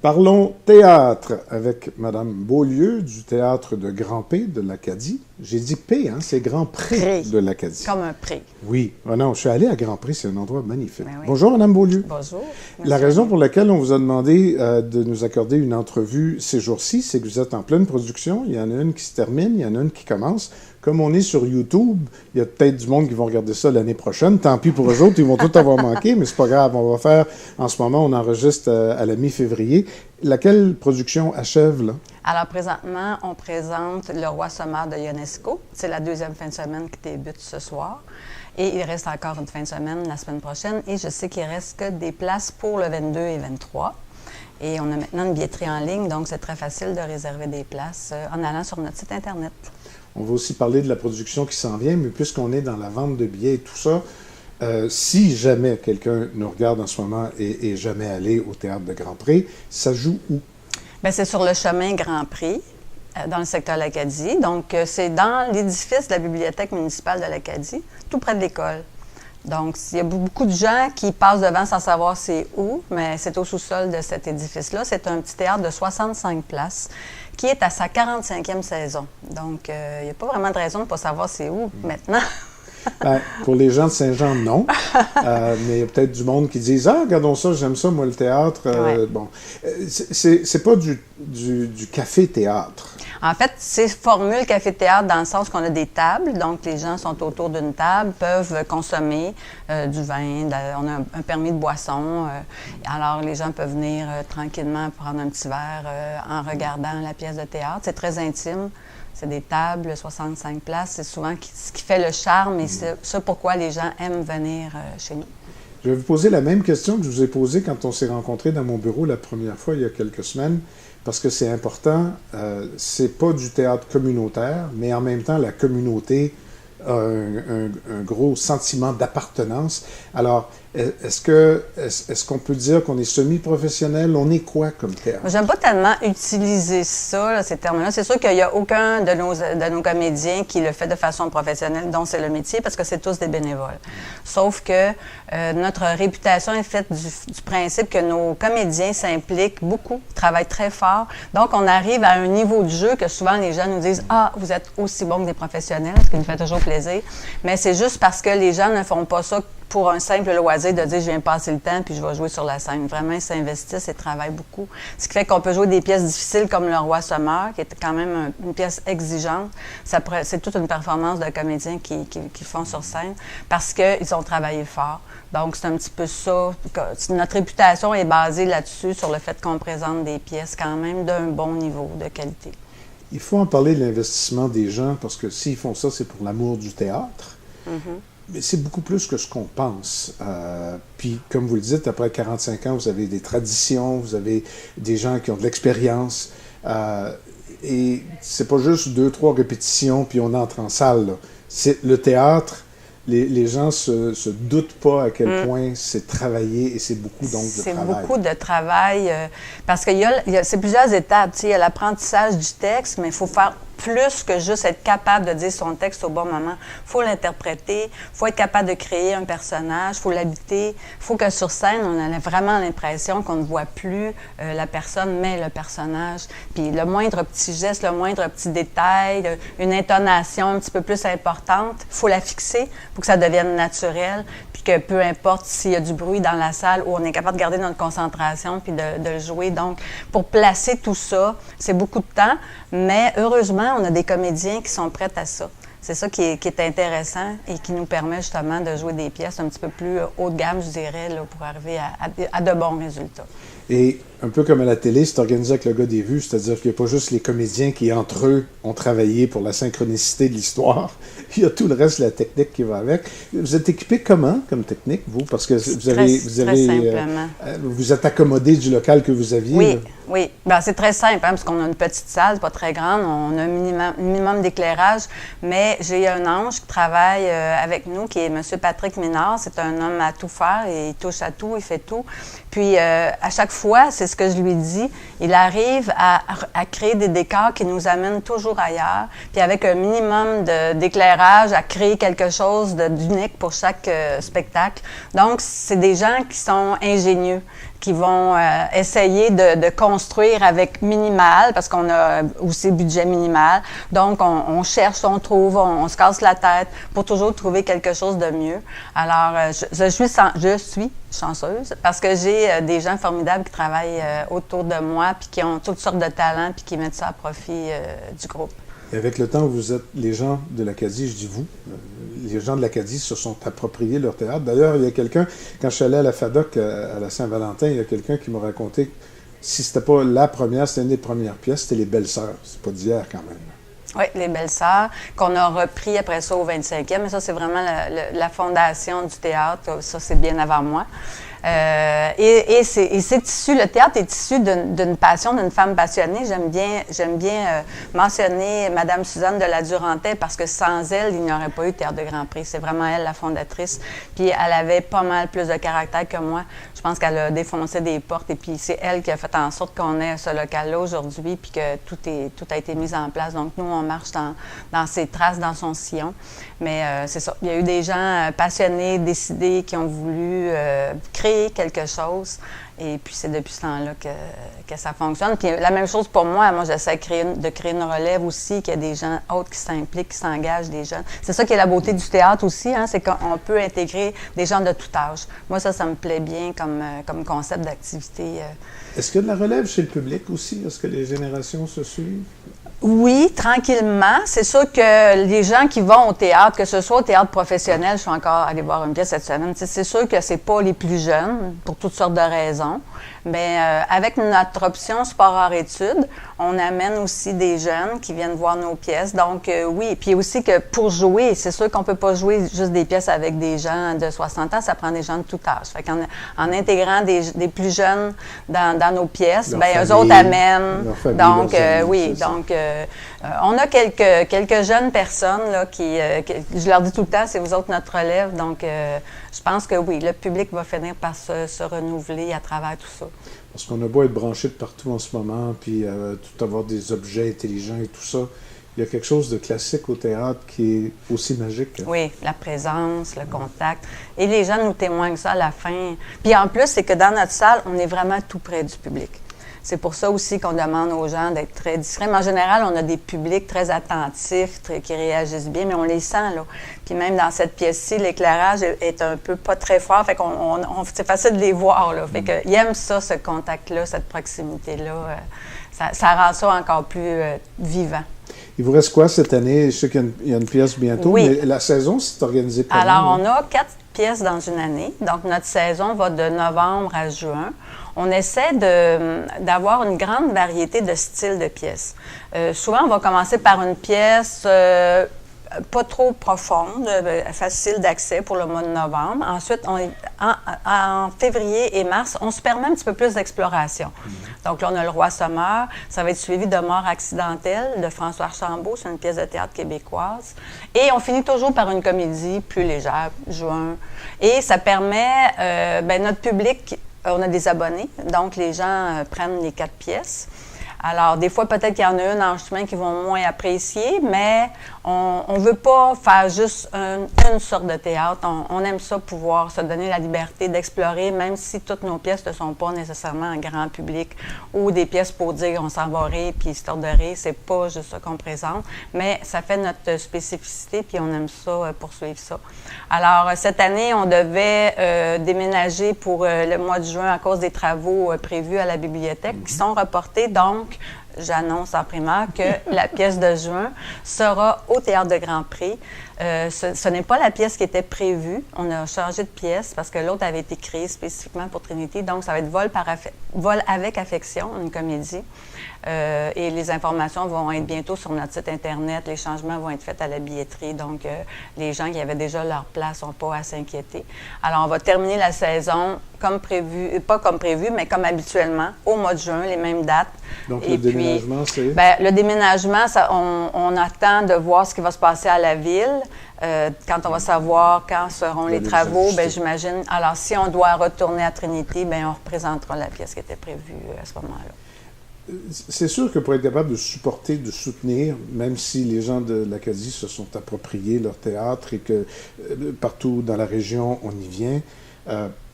Parlons théâtre avec Madame Beaulieu du théâtre de Grand P de l'Acadie. J'ai dit P, hein, c'est Grand Pré de l'Acadie. Comme un pré. Oui. Oh non, je suis allé à Grand Pré, c'est un endroit magnifique. Ben oui. Bonjour, Madame Beaulieu. Bonjour. La raison pour laquelle on vous a demandé de nous accorder une entrevue ces jours-ci, c'est que vous êtes en pleine production. Il y en a une qui se termine, il y en a une qui commence. Comme on est sur YouTube, il y a peut-être du monde qui vont regarder ça l'année prochaine. Tant pis pour eux autres, ils vont tout avoir manqué, mais c'est pas grave. On va faire, en ce moment, on enregistre à la mi-février. Laquelle production achève, là? Alors, présentement, on présente Le Roi sommaire de Ionesco. C'est la deuxième fin de semaine qui débute ce soir. Et il reste encore une fin de semaine la semaine prochaine. Et je sais qu'il reste que des places pour le 22 et 23. Et on a maintenant une billetterie en ligne, donc c'est très facile de réserver des places en allant sur notre site Internet. On va aussi parler de la production qui s'en vient, mais puisqu'on est dans la vente de billets et tout ça, si jamais quelqu'un nous regarde en ce moment et jamais allé au Théâtre de Grand Pré, ça joue où? Bien, c'est sur le chemin Grand Prix, dans le secteur de l'Acadie. Donc, c'est dans l'édifice de la Bibliothèque municipale de l'Acadie, tout près de l'école. Donc, il y a beaucoup de gens qui passent devant sans savoir c'est où, mais c'est au sous-sol de cet édifice-là. C'est un petit théâtre de 65 places qui est à sa 45e saison. Donc, il n'y a pas vraiment de raison de ne pas savoir c'est où maintenant. Ben, pour les gens de Saint-Jean, non. Mais il y a peut-être du monde qui disent « Ah, regardons ça, j'aime ça, moi, le théâtre. Ouais. Bon, c'est pas du café-théâtre. En fait, c'est formule café-théâtre dans le sens qu'on a des tables. Donc, les gens sont autour d'une table, peuvent consommer du vin. On a un permis de boisson. Alors, les gens peuvent venir tranquillement prendre un petit verre en regardant la pièce de théâtre. C'est très intime. C'est des tables, 65 places. C'est souvent ce qui fait le charme et c'est ça pourquoi les gens aiment venir chez nous. Je vais vous poser la même question que je vous ai posée quand on s'est rencontrés dans mon bureau la première fois, il y a quelques semaines, parce que c'est important. C'est pas du théâtre communautaire, mais en même temps, la communauté a un gros sentiment d'appartenance. Alors, est-ce qu'on peut dire qu'on est semi-professionnel? On est quoi comme théâtre? J'aime pas tellement utiliser ça, là, ces termes-là. C'est sûr qu'il n'y a aucun de nos comédiens qui le fait de façon professionnelle, dont c'est le métier, parce que c'est tous des bénévoles. Sauf que notre réputation est faite du principe que nos comédiens s'impliquent beaucoup, travaillent très fort. Donc, on arrive à un niveau de jeu que souvent les gens nous disent « Ah, vous êtes aussi bon que des professionnels », ce qui nous fait toujours plaisir. Mais c'est juste parce que les gens ne font pas ça pour un simple loisir de dire je viens passer le temps puis je vais jouer sur la scène. Vraiment, ils s'investissent et travaillent beaucoup. Ce qui fait qu'on peut jouer des pièces difficiles comme Le Roi sommaire, qui est quand même une pièce exigeante. C'est toute une performance de comédiens qui font sur scène parce qu'ils ont travaillé fort. Donc, c'est un petit peu ça. Notre réputation est basée là-dessus, sur le fait qu'on présente des pièces quand même d'un bon niveau de qualité. Il faut en parler de l'investissement des gens parce que s'ils font ça, c'est pour l'amour du théâtre. Mm-hmm. Mais c'est beaucoup plus que ce qu'on pense. Puis, comme vous le dites, après 45 ans, vous avez des traditions, vous avez des gens qui ont de l'expérience. Et c'est pas juste 2-3 répétitions, puis on entre en salle. Là. C'est le théâtre. Les gens se doutent pas à quel point c'est travaillé et c'est beaucoup donc de travail. C'est beaucoup de travail parce que c'est plusieurs étapes. Il y a l'apprentissage du texte, mais il faut faire plus que juste être capable de dire son texte au bon moment. Il faut l'interpréter, il faut être capable de créer un personnage, il faut l'habiter. Il faut que sur scène, on ait vraiment l'impression qu'on ne voit plus la personne, mais le personnage. Puis le moindre petit geste, le moindre petit détail, une intonation un petit peu plus importante, il faut la fixer pour que ça devienne naturel. Puis que peu importe s'il y a du bruit dans la salle où on est capable de garder notre concentration puis de le jouer. Donc, pour placer tout ça, c'est beaucoup de temps, mais heureusement, on a des comédiens qui sont prêts à ça. C'est ça qui est intéressant et qui nous permet justement de jouer des pièces un petit peu plus haut de gamme, je dirais, là, pour arriver à de bons résultats. Et un peu comme à la télé, c'est organisé avec le gars des vues, c'est-à-dire qu'il n'y a pas juste les comédiens qui, entre eux, ont travaillé pour la synchronicité de l'histoire. Il y a tout le reste de la technique qui va avec. Vous êtes équipé comment, comme technique, vous? Parce que vous êtes accommodé du local que vous aviez. Oui, là. oui. Ben, c'est très simple, hein, parce qu'on a une petite salle, pas très grande. On a un minimum d'éclairage. Mais j'ai un ange qui travaille avec nous, qui est M. Patrick Ménard. C'est un homme à tout faire. Et il touche à tout, il fait tout. Puis, à chaque fois, c'est ce que je lui dis, il arrive à créer des décors qui nous amènent toujours ailleurs. Puis, avec un minimum d'éclairage, à créer quelque chose d'unique pour chaque spectacle. Donc, c'est des gens qui sont ingénieux. qui vont essayer de construire avec minimal, parce qu'on a aussi budget minimal. Donc, on cherche, on trouve, on se casse la tête pour toujours trouver quelque chose de mieux. Alors, je suis chanceuse parce que j'ai des gens formidables qui travaillent autour de moi puis qui ont toutes sortes de talents puis qui mettent ça à profit du groupe. Et avec le temps, vous êtes les gens de l'Acadie, je dis vous, les gens de l'Acadie se sont appropriés leur théâtre. D'ailleurs, il y a quelqu'un, quand je suis allé à la FADOC à la Saint-Valentin, il y a quelqu'un qui m'a raconté que si c'était pas la première, c'était une des premières pièces, c'était Les Belles-Sœurs. C'est pas d'hier quand même. Oui, Les Belles-Sœurs, qu'on a repris après ça au 25e. Mais ça, c'est vraiment la fondation du théâtre. Ça, c'est bien avant moi. Et c'est issu, le théâtre est issu d'une passion, d'une femme passionnée. J'aime bien mentionner Madame Suzanne de la Durantaye parce que sans elle, il n'y aurait pas eu Théâtre de Grand Prix. C'est vraiment elle, la fondatrice. Puis elle avait pas mal plus de caractère que moi. Je pense qu'elle a défoncé des portes et puis c'est elle qui a fait en sorte qu'on ait ce local-là aujourd'hui puis que tout a été mis en place. Donc nous, on marche dans ses traces, dans son sillon. Mais c'est ça. Il y a eu des gens passionnés, décidés, qui ont voulu créer quelque chose. Et puis, c'est depuis ce temps-là que ça fonctionne. Puis, la même chose pour moi. Moi, j'essaie de créer une relève aussi, qu'il y a des gens autres qui s'impliquent, qui s'engagent, des jeunes. C'est ça qui est la beauté du théâtre aussi, hein, c'est qu'on peut intégrer des gens de tout âge. Moi, ça me plaît bien comme concept d'activité. Est-ce qu'il y a de la relève chez le public aussi? Est-ce que les générations se suivent? Oui, tranquillement. C'est sûr que les gens qui vont au théâtre, que ce soit au théâtre professionnel, je suis encore allée voir une pièce cette semaine, c'est sûr que c'est pas les plus jeunes, pour toutes sortes de raisons. Mais avec notre option sport-art-études, on amène aussi des jeunes qui viennent voir nos pièces. Donc oui, puis aussi que pour jouer, c'est sûr qu'on peut pas jouer juste des pièces avec des gens de 60 ans, ça prend des gens de tout âge. Fait qu'en intégrant des plus jeunes dans nos pièces, bien, eux autres amènent. Donc oui, donc on a quelques jeunes personnes là qui je leur dis tout le temps, c'est vous autres notre relève. Donc je pense que oui, le public va finir par se renouveler à travers tout ça. Parce qu'on a beau être branché de partout en ce moment, puis tout avoir des objets intelligents et tout ça, il y a quelque chose de classique au théâtre qui est aussi magique. Oui, la présence, le contact. Et les gens nous témoignent ça à la fin. Puis en plus, c'est que dans notre salle, on est vraiment tout près du public. C'est pour ça aussi qu'on demande aux gens d'être très discrets. Mais en général, on a des publics très attentifs, qui réagissent bien, mais on les sent, là. Puis même dans cette pièce-ci, l'éclairage est un peu pas très fort, fait qu'on c'est facile de les voir, là. Fait qu'ils aiment ça, ce contact-là, cette proximité-là. Ça rend ça encore plus vivant. Il vous reste quoi cette année? Je sais qu'il y a une pièce bientôt, oui. Mais la saison, c'est organisé comment? Alors, on a 4 pièces dans une année. Donc, notre saison va de novembre à juin. On essaie d'avoir une grande variété de styles de pièces. Souvent, on va commencer par une pièce pas trop profonde, facile d'accès pour le mois de novembre. Ensuite, en février et mars, on se permet un petit peu plus d'exploration. Donc là, on a Le Roi Sommeur. Ça va être suivi de Mort accidentelle de François Archambault. C'est une pièce de théâtre québécoise. Et on finit toujours par une comédie plus légère, juin. Et ça permet, notre public, on a des abonnés, donc les gens prennent les 4 pièces. Alors, des fois, peut-être qu'il y en a une en chemin qui vont moins apprécier, mais on ne veut pas faire juste une sorte de théâtre. On aime ça, pouvoir se donner la liberté d'explorer, même si toutes nos pièces ne sont pas nécessairement en grand public ou des pièces pour dire on s'en va rire puis histoire de rire. C'est pas juste ça qu'on présente, mais ça fait notre spécificité puis on aime ça, poursuivre ça. Alors, cette année, on devait déménager pour le mois de juin à cause des travaux prévus à la bibliothèque qui sont reportés. Donc, j'annonce en primaire que la pièce de juin sera au Théâtre de Grand Prix. Ce n'est pas la pièce qui était prévue. On a changé de pièce parce que l'autre avait été créée spécifiquement pour Trinité. Donc, ça va être Vol avec affection, une comédie. Et les informations vont être bientôt sur notre site Internet. Les changements vont être faits à la billetterie. Donc, les gens qui avaient déjà leur place n'ont pas à s'inquiéter. Alors, on va terminer la saison comme prévu, pas comme prévu, mais comme habituellement, au mois de juin, les mêmes dates. Donc, le déménagement, c'est? Le déménagement, on attend de voir ce qui va se passer à la ville. Quand on va savoir quand seront les travaux, j'imagine. Alors, si on doit retourner à Trinité, on représentera la pièce qui était prévue à ce moment-là. C'est sûr que pour être capable de supporter, de soutenir, même si les gens de l'Acadie se sont appropriés leur théâtre et que partout dans la région, on y vient,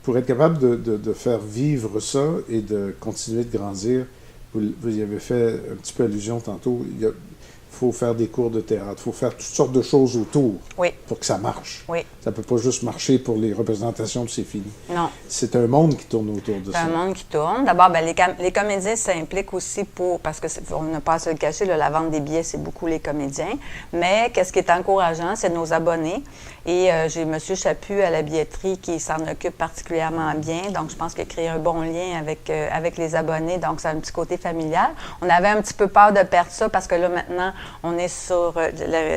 pour être capable de faire vivre ça et de continuer de grandir, vous y avez fait un petit peu allusion tantôt, il faut faire des cours de théâtre, il faut faire toutes sortes de choses autour pour que ça marche. Oui. Ça ne peut pas juste marcher pour les représentations puis c'est fini. Non. C'est un monde qui tourne autour de ça. C'est un monde qui tourne. D'abord, les comédiens s'impliquent aussi parce on n'a pas à se le cacher, la vente des billets, c'est beaucoup les comédiens. Mais qu'est-ce qui est encourageant, c'est nos abonnés. Et j'ai M. Chaput à la billetterie qui s'en occupe particulièrement bien. Donc, je pense qu'il a créé un bon lien avec les abonnés. Donc, c'est un petit côté familial. On avait un petit peu peur de perdre ça parce que là, maintenant, on est sur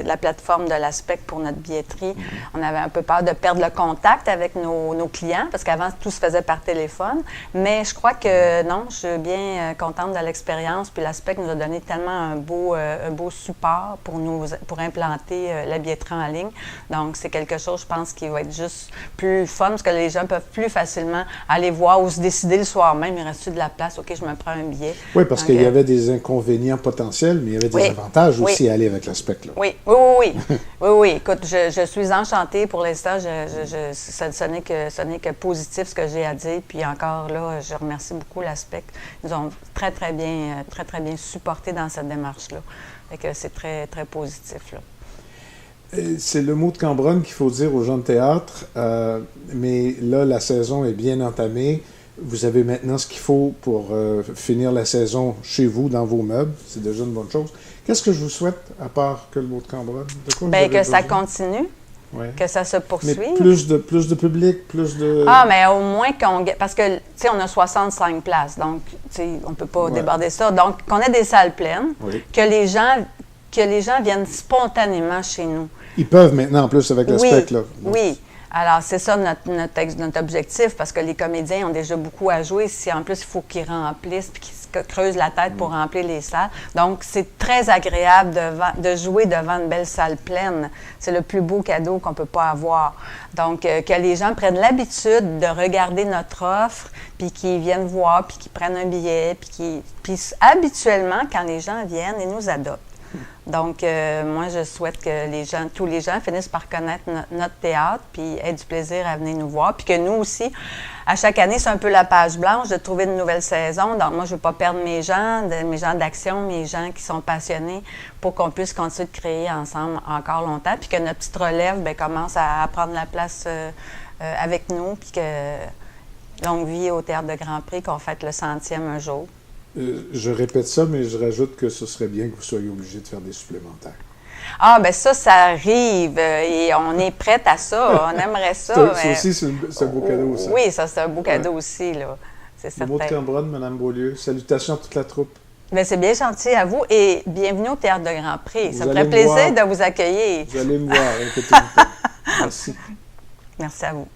la plateforme de l'Aspect pour notre billetterie. On avait un peu peur de perdre le contact avec nos clients parce qu'avant, tout se faisait par téléphone. Mais je crois que non, je suis bien contente de l'expérience. Puis l'Aspect nous a donné tellement un beau support pour implanter la billetterie en ligne. Donc, c'est quelque chose, je pense, qui va être juste plus fun parce que les gens peuvent plus facilement aller voir ou se décider le soir même. Il reste de la place? OK, je me prends un billet. Oui, parce qu'il y avait des inconvénients potentiels, mais il y avait des avantages aussi à aller avec l'Aspect. Oui. Oui. Écoute, je suis enchantée pour l'instant. Ce n'est que positif ce que j'ai à dire. Puis encore là, je remercie beaucoup l'Aspect. Ils nous ont très bien supporté dans cette démarche-là. Fait que c'est très, très positif, là. C'est le mot de Cambronne qu'il faut dire aux gens de théâtre, mais là, la saison est bien entamée. Vous avez maintenant ce qu'il faut pour finir la saison chez vous, dans vos meubles. C'est déjà une bonne chose. Qu'est-ce que je vous souhaite, à part que le mot de Cambronne? De quoi bien, que ça continue, que ça se poursuive. Mais plus de public, plus de... Ah, mais au moins qu'on... Parce que, tu sais, on a 65 places, donc, tu sais, on ne peut pas déborder ça. Donc, qu'on ait des salles pleines, que les gens viennent spontanément chez nous. Ils peuvent maintenant, en plus, avec l'Aspect, là. Oui. Alors, c'est ça notre objectif, parce que les comédiens ont déjà beaucoup à jouer. Si en plus, il faut qu'ils remplissent puis qu'ils se creusent la tête pour remplir les salles. Donc, c'est très agréable de jouer devant une belle salle pleine. C'est le plus beau cadeau qu'on ne peut pas avoir. Donc, que les gens prennent l'habitude de regarder notre offre, puis qu'ils viennent voir, puis qu'ils prennent un billet, puis habituellement, quand les gens viennent, ils nous adoptent. Donc, moi, je souhaite que tous les gens finissent par connaître notre théâtre puis aient du plaisir à venir nous voir. Puis que nous aussi, à chaque année, c'est un peu la page blanche de trouver une nouvelle saison. Donc, moi, je ne veux pas perdre mes gens d'action, mes gens qui sont passionnés pour qu'on puisse continuer de créer ensemble encore longtemps. Puis que notre petite relève commence à prendre la place avec nous. Puis que longue vie au Théâtre de Grand Prix, qu'on fête le 100e un jour. Je répète ça, mais je rajoute que ce serait bien que vous soyez obligé de faire des supplémentaires. Ah, bien ça arrive et on est prête à ça. On aimerait ça. Ça aussi, c'est un beau cadeau, ça. Oui, ça, c'est un beau cadeau aussi, là. C'est certain. Le mot de Cambronne, Mme Beaulieu. Salutations à toute la troupe. Bien, c'est bien gentil à vous et bienvenue au Théâtre de Grand Prix. Ça me ferait plaisir de vous accueillir. Vous allez me voir, inquiétez-vous pas. Merci. Merci à vous.